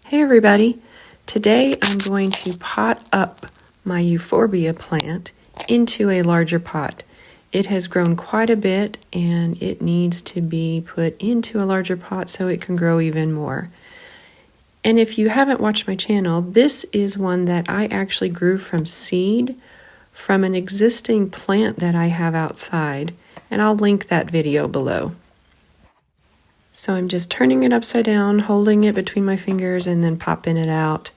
Hey everybody! Today I'm going to pot up my Euphorbia plant into a larger pot. It has grown quite a bit and it needs to be put into a larger pot so it can grow even more. And if you haven't watched my channel, this is one that I actually grew from seed from an existing plant that I have outside, and I'll link that video below. So I'm just turning it upside down, holding it between my fingers, and then popping it out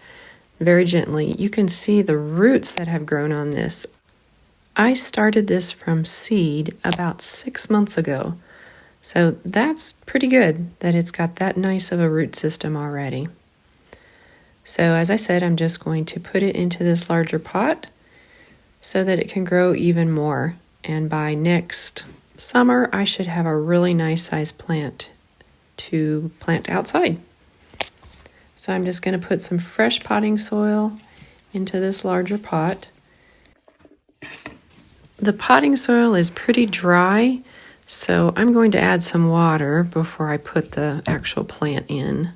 very gently. You can see the roots that have grown on this. I started this from seed about 6 months ago. So that's pretty good that it's got that nice of a root system already. So as I said, I'm just going to put it into this larger pot so that it can grow even more. And by next summer, I should have a really nice sized plant to plant outside. So I'm just going to put some fresh potting soil into this larger pot. The potting soil is pretty dry, so I'm going to add some water before I put the actual plant in.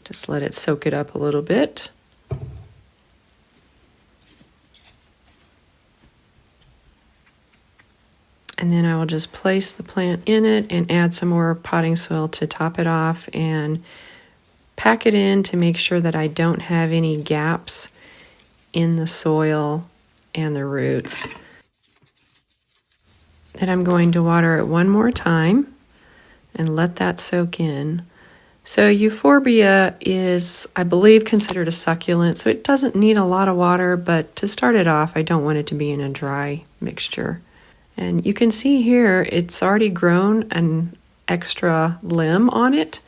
Just let it soak it up a little bit. And then I will just place the plant in it and add some more potting soil to top it off and pack it in to make sure that I don't have any gaps in the soil and the roots. Then I'm going to water it one more time and let that soak in. So Euphorbia is, I believe, considered a succulent, so it doesn't need a lot of water, but to start it off, I don't want it to be in a dry mixture. And you can see here, it's already grown an extra limb on it.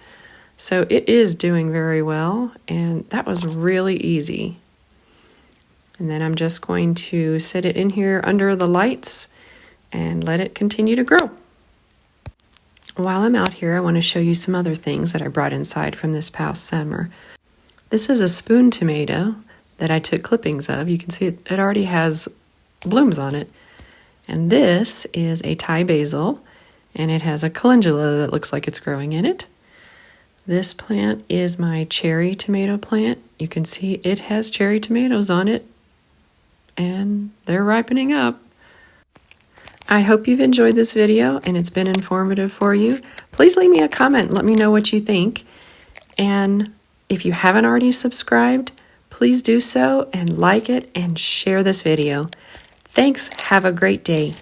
So it is doing very well, and that was really easy. And then I'm just going to set it in here under the lights and let it continue to grow. While I'm out here, I want to show you some other things that I brought inside from this past summer. This is a spoon tomato that I took clippings of. You can see it already has blooms on it. And this is a Thai basil, and it has a calendula that looks like it's growing in it. This plant is my cherry tomato plant. You can see it has cherry tomatoes on it, and they're ripening up. I hope you've enjoyed this video and it's been informative for you. Please leave me a comment and let me know what you think. And if you haven't already subscribed, please do so and like it and share this video. Thanks. Have a great day.